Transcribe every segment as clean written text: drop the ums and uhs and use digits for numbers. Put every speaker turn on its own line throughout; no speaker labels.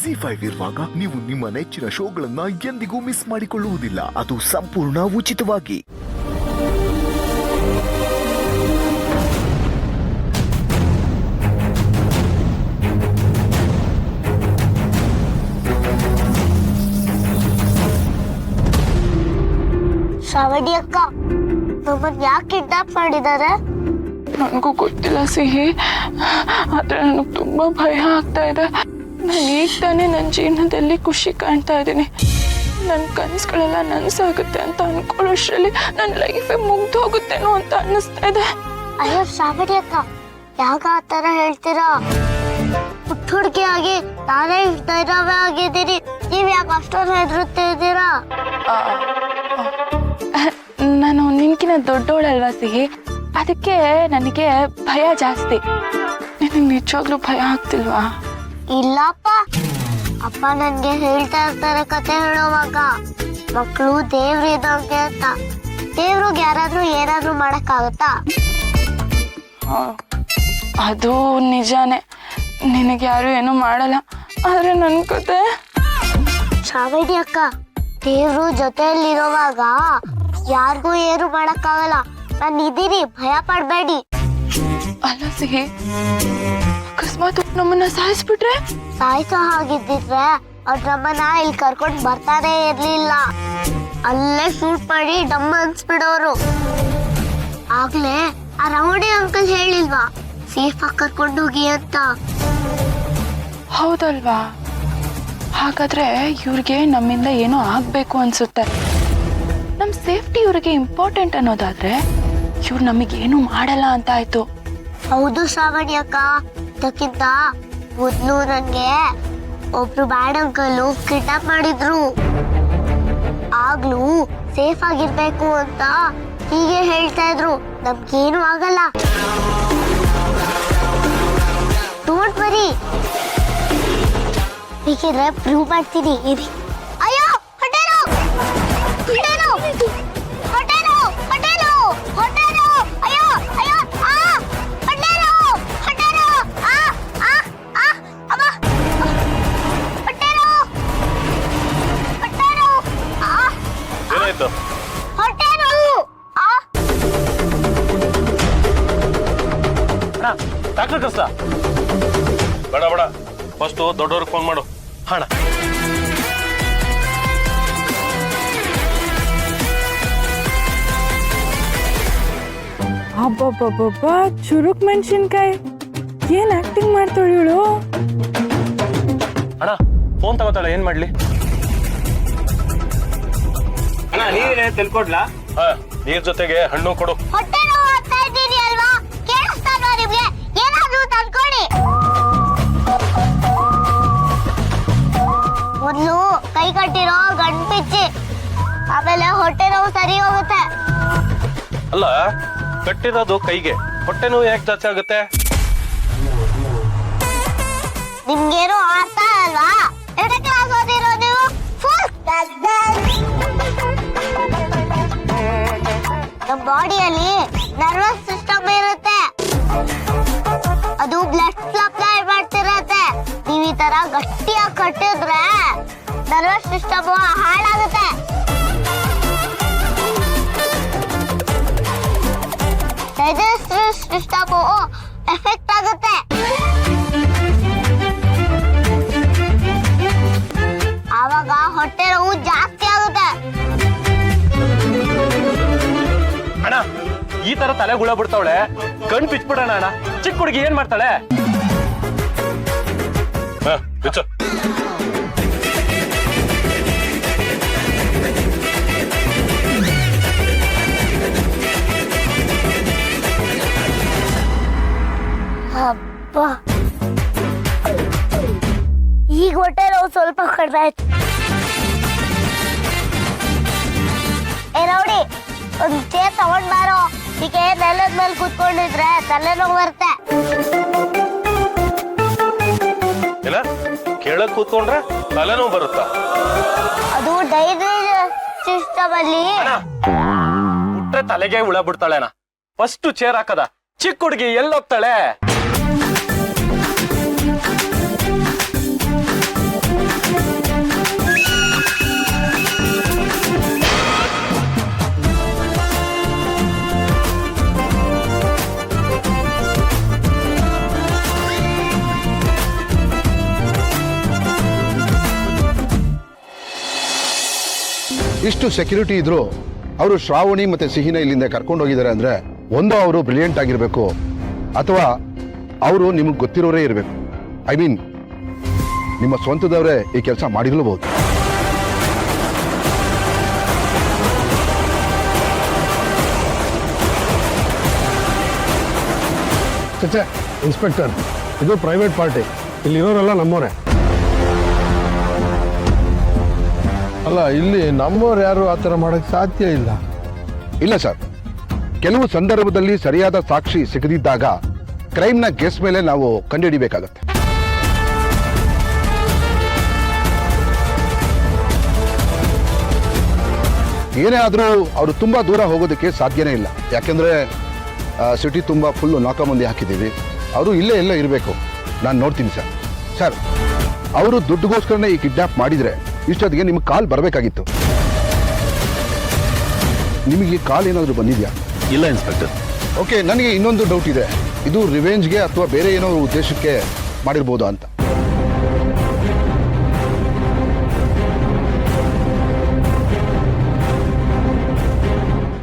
ZEE5 ಇರುವಾಗ ನೀವು ನಿಮ್ಮ ನೆಚ್ಚಿನ ಶೋಗಳನ್ನ ಎಂದಿಗೂ ಮಿಸ್ ಮಾಡಿಕೊಳ್ಳುವುದಿಲ್ಲ. ಅದು ಸಂಪೂರ್ಣ ಉಚಿತವಾಗಿ.
ಶ್ರಾವಣಿ ಅಕ್ಕ, ನಮ್ಮನ್ನ ಯಾಕೆ ಕಿಡ್ನಾಪ್ ಮಾಡಿದ್ದಾರೆ?
ನನಗೂ ಗೊತ್ತಿಲ್ಲ ಸಿಹಿ, ಆದ್ರೆ ನನಗೆ ತುಂಬಾ ಭಯ ಆಗ್ತಾ ಇದೆ. ನಾನು ಈಗ ತಾನೇ ನನ್ನ ಜೀವನದಲ್ಲಿ ಖುಷಿ ಕಾಣ್ತಾ ಇದ್ದೀನಿ. ನನ್ನ ಕನಸುಗಳೆಲ್ಲ ನನಸಾಗುತ್ತೆ ಅಂತ ಅನ್ಕೊಳ್ಳೋಷ್ಟ್ರಲ್ಲಿ ನನ್ನ ಲೈಫೇ ಮುಗ್ದು ಹೋಗುತ್ತೇನೋ ಅಂತ ಅನ್ನಿಸ್ತಾ ಇದೆ.
ಅಯ್ಯೋ ಶ್ರಾವಣಿ ಅಕ್ಕ, ಯಾಕ ಆ ತರ ಹೇಳ್ತೀರಾ? ಪುಟ್ಟ ಹುಡುಗಿಯಾಗಿ ನಾನೇ ಧೈರ್ಯವೇ ಆಗಿದ್ದೀನಿ, ನೀವ್ ಯಾಕೆ ಅಷ್ಟೊಂದು ಹೆದರುತ್ತಿದ್ದೀರಾ?
ನಾನು ನಿನ್ಕಿನ ದೊಡ್ಡೋಳಲ್ವಾ ಸಿಹಿ, ಅದಕ್ಕೆ ನನಗೆ ಭಯ ಜಾಸ್ತಿ. ನಿನಗೆ ನಿಜವಾಗ್ಲೂ ಭಯ ಆಗ್ತಿಲ್ವಾ?
ಇಲ್ಲಪ್ಪ, ಅಪ್ಪ ನನ್ಗೆ ಹೇಳ್ತಾ ಇರ್ತಾರೆ ಕತೆ ಹೇಳೋವಾಗ, ಮಕ್ಕಳು ದೇವ್ರು ಇದ್ದಂಗೆ ಅಂತ. ದೇವ್ರಿಗೆ ಯಾರಾದ್ರೂ ಏನಾದ್ರೂ ಮಾಡಕ್ಕಾಗತ್ತಾ?
ಅದು ನಿಜಾನೇ, ನಿನಗೆ ಯಾರು ಏನು ಮಾಡಲ್ಲ. ಆದ್ರೆ ನನ್ ಕತೆ
ಶ್ರಾವಣಿ ಅಕ್ಕ, ದೇವ್ರು ಜೊತೆಯಲ್ಲಿರೋವಾಗ ಯಾರಿಗೂ ಏನು ಮಾಡಕ್ಕಾಗಲ್ಲ. ನಾನು ಇದೀನಿ, ಭಯ ಪಡ್ಬೇಡಿ.
ಅಲ್ಲ ಸಿಹಿ, ಅಕಸ್ಮಾತ್ ನಮ್ಮನ್ನ ಸಾಯಿಸ್ಬಿಟ್ರೆ?
ಸಾಯ್ಸೋ ಹಾಗಿದ್ದಿದ್ರೆ ಅವ್ರ ನಮ್ಮನ್ನ ಇಲ್ಲಿ ಕರ್ಕೊಂಡ್ ಬರ್ತಾನೆ ಇರ್ಲಿಲ್ಲ. ಅಲ್ಲೇ ಶೂಟ್ ಮಾಡಿ ಡಮ್ಮ ಅನ್ಸ್ಬಿಡೋರು. ಆಗ್ಲೇ ಆ ರೌಡಿ ಅಂಕಲ್ ಹೇಳಿಲ್ವಾ ಸೇಫ್ ಆಗಿ ಕರ್ಕೊಂಡು ಹೋಗಿ ಅಂತ?
ಹೌದಲ್ವಾ? ಹಾಗಾದ್ರೆ ಇವ್ರಿಗೆ ನಮ್ಮಿಂದ ಏನೋ ಆಗ್ಬೇಕು ಅನ್ಸುತ್ತೆ. ನಮ್ ಸೇಫ್ಟಿ ಇವ್ರಿಗೆ ಇಂಪಾರ್ಟೆಂಟ್ ಅನ್ನೋದಾದ್ರೆ ಇವ್ರು ನಮಗೇನು ಮಾಡಲ್ಲ ಅಂತ ಆಯ್ತು.
ಹೌದು ಶ್ರಾವಣಿ ಅಕ್ಕ, ಅದಕ್ಕಿಂತ ಮೊದ್ಲು ನನ್ಗೆ ಒಬ್ರು ಬ್ಯಾಡ್ ಅಂಕಲ್ ಕಿಡ್ನಾಪ್ ಮಾಡಿದ್ರು. ಆಗ್ಲೂ ಸೇಫ್ ಆಗಿರ್ಬೇಕು ಅಂತ ಹೀಗೆ ಹೇಳ್ತಾ ಇದ್ರು, ನಮ್ಗೇನು ಆಗಲ್ಲ, ಡೋಂಟ್ ವರಿ. ಬೇಕಿದ್ರೆ ಪ್ರೂವ್ ಮಾಡ್ತೀನಿ ಇರಿ. ಅಯ್ಯೋ ಹೊಟ್ಟೆನೋ, ಹೊಟ್ಟೆನೋ, ಹೊಟ್ಟೆನೋ, ಹೊಟ್ಟೆನೋ, ಹೊಟ್ಟೆನೋ, ಅಯ್ಯೋ ಅಯ್ಯೋ, ಆ ಹೊಟ್ಟೆನೋ, ಹೊಟ್ಟೆನೋ, ಆ ಆ ಆ ಅಮ್ಮ, ಹೊಟ್ಟೆನೋ, ಹೊಟ್ಟೆನೋ, ಆ
ಏನಾಯ್ತು?
ಹೊಟ್ಟೆನೋ, ಆ
ಅಣ್ಣ, ಡಾಕ್ಟರ್ ಕರ್ಸ. ಬೇಡ ಬೇಡ, ಫಸ್ಟ್ ದೊಡ್ಡವ್ರಿಗೆ ಫೋನ್ ಮಾಡು. ಹಣ
ಅಬ್ಬಬ್ಬಬ್ಬ, ಚುರುಕ್ ಮೆಣಸಿನ್ಕಾಯಿ, ಏನ್ ಆಕ್ಟಿಂಗ್ ಮಾಡ್ತಾಳೆ ಇವಳು.
ಅಣ್ಣ, ಫೋನ್ ತಗೋತಾಳೆ, ಏನ್ ಮಾಡ್ಲಿ?
ಅಣ್ಣ ನೀರೇ ತಿಳ್ಕೊಡ್ಲಾ?
ನೀರ್ ಜೊತೆಗೆ ಹಣ್ಣು ಕೊಡು.
ಹೊಟ್ಟೆನೋ ಆಗ್ತಾ ಇದ್ದೀನಿ ಅಲ್ವಾ? ಕೇಳಿಸ್ತಾಲ್ವಾ ನಿಮ್ಗೆ? ಏನಾದ್ರೂ ತಂದ್ಕೊಡಿ. ಮೊದ್ಲು ಕೈ ಕಟ್ಟಿರೋ ಗಂಟು ಬಿಚ್ಚಿ, ಆಮೇಲೆ ಹೊಟ್ಟೆ ನೋವು ಸರಿ ಹೋಗುತ್ತೆ.
ಅಲ್ಲ, ಕಟ್ಟಿರೋದು ಕೈಗೆ, ಹೊಟ್ಟೆ ನೋವು ಯಾಕೆ ಜಾಸ್ತಿ ಆಗುತ್ತೆ?
ನಿಮ್ಗೇನು ಅರ್ಥ ಅಲ್ವಾ? ಎರಡನೇ ಕ್ಲಾಸ್ ಓದಿರೋ ನೀವು? ನಮ್ಮ ಬಾಡಿಯಲ್ಲಿ ನರ್ವಸ್ ಸಿಸ್ಟಮ್ ಇರುತ್ತೆ, ಅದು ಬ್ಲಡ್ ಸಪ್ಲೈ ಮಾಡ್ತಿರತ್ತೆ. ನೀವ್ ಈ ತರ ಗಟ್ಟಿಯಾಗಿ ಕಟ್ಟಿದ್ರೆ ನರ್ವಸ್ ಸಿಸ್ಟಮ್ ಹಾಳಾಗುತ್ತೆ. ಡೈಜೆಸ್ಟಿವ್ ಸಿಸ್ಟಮ್ ಎಫೆಕ್ಟ್ ಆಗುತ್ತೆ. ಆವಾಗ ಹೊಟ್ಟೆ ನೋವು ಜಾಸ್ತಿ ಆಗುತ್ತೆ.
ಅಣ್ಣ, ಈ ತರ ತಲೆ ಗುಳ ಬಿಡ್ತಾವಳೆ, ಕಣ್ ಬಿಚ್ಬಿಡೋಣ ಅಣ್ಣ. ಚಿಕ್ಕ ಹುಡುಗಿ ಏನ್ ಮಾಡ್ತಾಳೆ? ಬಿಚ್ಚು.
ಹಬ್ಬ, ಈಗ ಹೊಟ್ಟೆ ನೋವು ಸ್ವಲ್ಪ ಕಡಿಮೆ ಆಯ್ತು. ಏ ರೌಡಿ, ಒಂದ್ ಚೇರ್ ತಗೊಂಡ್ ಬಾರೋ. ಈಗ ನೆಲದ ಮೇಲೆ ಕೂತ್ಕೊಂಡಿದ್ರೆ ತಲೆನೋವು ಬರುತ್ತೆ.
ಇಲ್ಲ, ಕೇಳಕ್ ಕೂತ್ಕೊಂಡ್ರೆ ತಲೆನೋವು ಬರುತ್ತಾ?
ಅದು ಡೈಜೆಸ್ಟಿವ್ ಸಿಸ್ಟಮ್ ಅಲ್ಲಿ
ಬಿಟ್ರೆ ತಲೆಗೆ ಹುಳ ಬಿಡ್ತಾಳೆ ಅಣ್ಣ. ಫಸ್ಟ್ ಚೇರ್ ಹಾಕದ. ಚಿಕ್ಕ ಹುಡುಗಿ ಎಲ್ಲೋಗ್ತಾಳೆ?
ಇಷ್ಟು ಸೆಕ್ಯೂರಿಟಿ ಇದ್ರು ಅವರು ಶ್ರಾವಣಿ ಮತ್ತೆ ಸಿಹಿನ ಇಲ್ಲಿಂದ ಕರ್ಕೊಂಡು ಹೋಗಿದ್ದಾರೆ ಅಂದ್ರೆ ಒಂದು ಅವರು ಬ್ರಿಲಿಯಂಟ್ ಆಗಿರ್ಬೇಕು ಅಥವಾ ಅವರು ನಿಮಗೆ ಗೊತ್ತಿರೋರೇ ಇರಬೇಕು. ಐ ಮೀನ್ ನಿಮ್ಮ ಸ್ವಂತದವರೇ ಈ ಕೆಲಸ ಮಾಡಿರಲೂಬಹುದು.
ಚಚ್ಚೆ ಇನ್ಸ್ಪೆಕ್ಟರ್, ಇದು ಪ್ರೈವೇಟ್ ಪಾರ್ಟಿ, ಇಲ್ಲಿರೋರೆಲ್ಲ ನಮ್ಮವರೇ. ಅಲ್ಲ, ಇಲ್ಲಿ ನಮ್ಮವ್ರು ಯಾರು ಆ ಥರ ಮಾಡೋಕ್ಕೆ ಸಾಧ್ಯ ಇಲ್ಲ.
ಇಲ್ಲ ಸರ್, ಕೆಲವು ಸಂದರ್ಭದಲ್ಲಿ ಸರಿಯಾದ ಸಾಕ್ಷಿ ಸಿಗದಿದ್ದಾಗ ಕ್ರೈಮ್ನ ಗೆಸ್ ಮೇಲೆ ನಾವು ಕಂಡುಹಿಡಿಬೇಕಾಗತ್ತೆ. ಏನೇ ಆದರೂ ಅವರು ತುಂಬಾ ದೂರ ಹೋಗೋದಕ್ಕೆ ಸಾಧ್ಯನೇ ಇಲ್ಲ. ಯಾಕೆಂದ್ರೆ ಸಿಟಿ ತುಂಬ ಫುಲ್ಲು ನಾಕಾಬಂದಿ ಹಾಕಿದ್ದೀವಿ. ಅವರು ಇಲ್ಲೇ ಎಲ್ಲ ಇರಬೇಕು. ನಾನು ನೋಡ್ತೀನಿ ಸರ್. ಸರ್, ಅವರು ದುಡ್ಡುಗೋಸ್ಕರನೇ ಈ ಕಿಡ್ನಾಪ್ ಮಾಡಿದರೆ ಇಷ್ಟೊತ್ತಿಗೆ ನಿಮ್ಗೆ ಕಾಲ್ ಬರಬೇಕಾಗಿತ್ತು. ನಿಮಗೆ ಕಾಲ್ ಏನಾದರೂ ಬಂದಿದೆಯಾ?
ಇಲ್ಲ ಇನ್ಸ್ಪೆಕ್ಟರ್.
ಓಕೆ, ನನಗೆ ಇನ್ನೊಂದು ಡೌಟ್ ಇದೆ. ಇದು ರಿವೆಂಜ್ಗೆ ಅಥವಾ ಬೇರೆ ಏನೋ ಉದ್ದೇಶಕ್ಕೆ ಮಾಡಿರ್ಬೋದಾ ಅಂತ.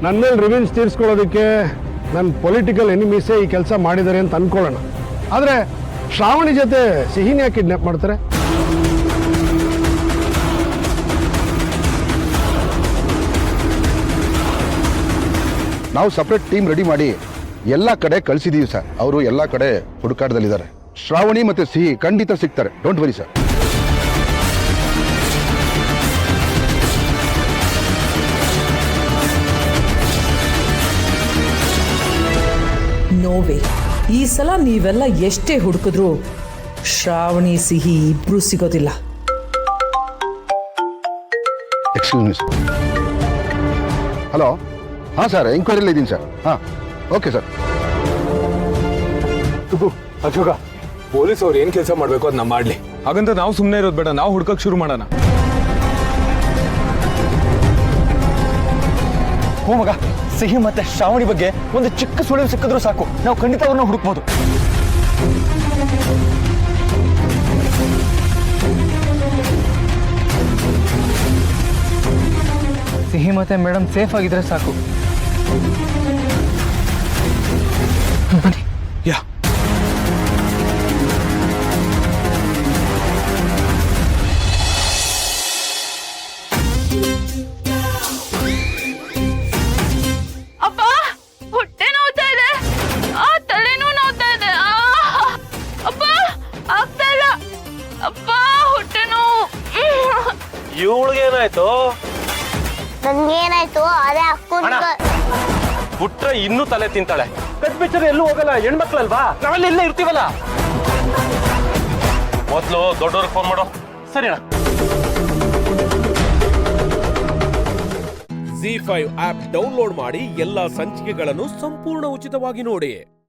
ನನ್ನ ಮೇಲೆ ರಿವೆಂಜ್ ತೀರಿಸ್ಕೊಳ್ಳೋದಕ್ಕೆ ನನ್ನ ಪೊಲಿಟಿಕಲ್ ಎನಿಮೀಸೇ ಈ ಕೆಲಸ ಮಾಡಿದ್ದಾರೆ ಅಂತ ಅನ್ಕೊಳ್ಳೋಣ. ಆದರೆ ಶ್ರಾವಣಿ ಜೊತೆ ಸಿಹಿನ ಕಿಡ್ನಾಪ್ ಮಾಡ್ತಾರೆ.
ನಾವು ಸಪ್ರೇಟ್ ಟೀಮ್ ರೆಡಿ ಮಾಡಿ ಎಲ್ಲ ಕಡೆ ಕಳಿಸಿದೀವಿ ಸರ್. ಅವರು ಎಲ್ಲ ಕಡೆ ಹುಡುಕಾಟದಲ್ಲಿದ್ದಾರೆ. ಶ್ರಾವಣಿ ಮತ್ತೆ ಸಿಹಿ ಖಂಡಿತ ಸಿಗ್ತಾರೆ. Don't worry sir.
ನೋವೇ, ಈ ಸಲ ನೀವೆಲ್ಲ ಎಷ್ಟೇ ಹುಡುಕಿದ್ರು ಶ್ರಾವಣಿ ಸಿಹಿ ಇಬ್ರು ಸಿಗೋದಿಲ್ಲ.
Excuse me sir. ಹಲೋ, ಹಾಂ ಸರ್, ಎಂಕ್ವೈರಿಯಲ್ಲಿ ಇದ್ದೀನಿ ಸರ್. ಹಾಂ, ಓಕೆ ಸರ್.
ಅಶೋಕ, ಪೊಲೀಸ್ ಅವ್ರು ಏನ್ ಕೆಲಸ ಮಾಡ್ಬೇಕು ಅದನ್ನ ಮಾಡ್ಲಿ. ಹಾಗಂತ ನಾವು ಸುಮ್ಮನೆ ಇರೋದು ಬೇಡ, ನಾವು ಹುಡ್ಕಕ್ ಶುರು ಮಾಡೋಣ.
ಹೋ ಮಗ, ಸಿಹಿ ಮತ್ತೆ ಶ್ರಾವಣಿ ಬಗ್ಗೆ ಒಂದು ಚಿಕ್ಕ ಸುಳಿವು ಸಿಕ್ಕಿದ್ರು ಸಾಕು, ನಾವು ಖಂಡಿತ ಅವ್ರನ್ನ ಹುಡುಕ್ಬೋದು. ಸಿಹಿ ಮತ್ತೆ ಮೇಡಮ್ ಸೇಫ್ ಆಗಿದ್ರೆ ಸಾಕು.
ಯಾ
ಅಪ್ಪ, ಹೊಟ್ಟೆ ನೋವ್ತಾ ಇದೆ, ತಲೆನೂ ನೋವ್ತಾ ಇದೆ. ಅಪ್ಪ, ಆಗ್ತಾ ಇಲ್ಲ. ಅಪ್ಪ, ಹೊಟ್ಟೆ ನೋವು.
ಇವಳಿಗೇನಾಯ್ತು?
ನನ್ಗೇನಾಯ್ತು ಅದೇ ಅಕ್ಕನ
ಬಿಟ್ರೆ ಇನ್ನೂ ತಲೆ ತಿಂತಾಳೆ. ಕಟ್ ಬಿಚ್ಚರೆ ಎಲ್ಲೂ ಹೋಗಲ್ಲ, ಹೆಣ್ಮಕ್ಳಲ್ವಾ, ನಾವೆಲ್ಲ ಇಲ್ಲೇ ಇರ್ತೀವಲ್ಲ. ಮೊದ್ಲು ದೊಡ್ಡವ್ರಿಗೆ ಫೋನ್ ಮಾಡೋ. ಸರಿನಾ?
ZEE5 ಆಪ್ ಡೌನ್ಲೋಡ್ ಮಾಡಿ ಎಲ್ಲಾ ಸಂಚಿಕೆಗಳನ್ನು ಸಂಪೂರ್ಣ ಉಚಿತವಾಗಿ ನೋಡಿ.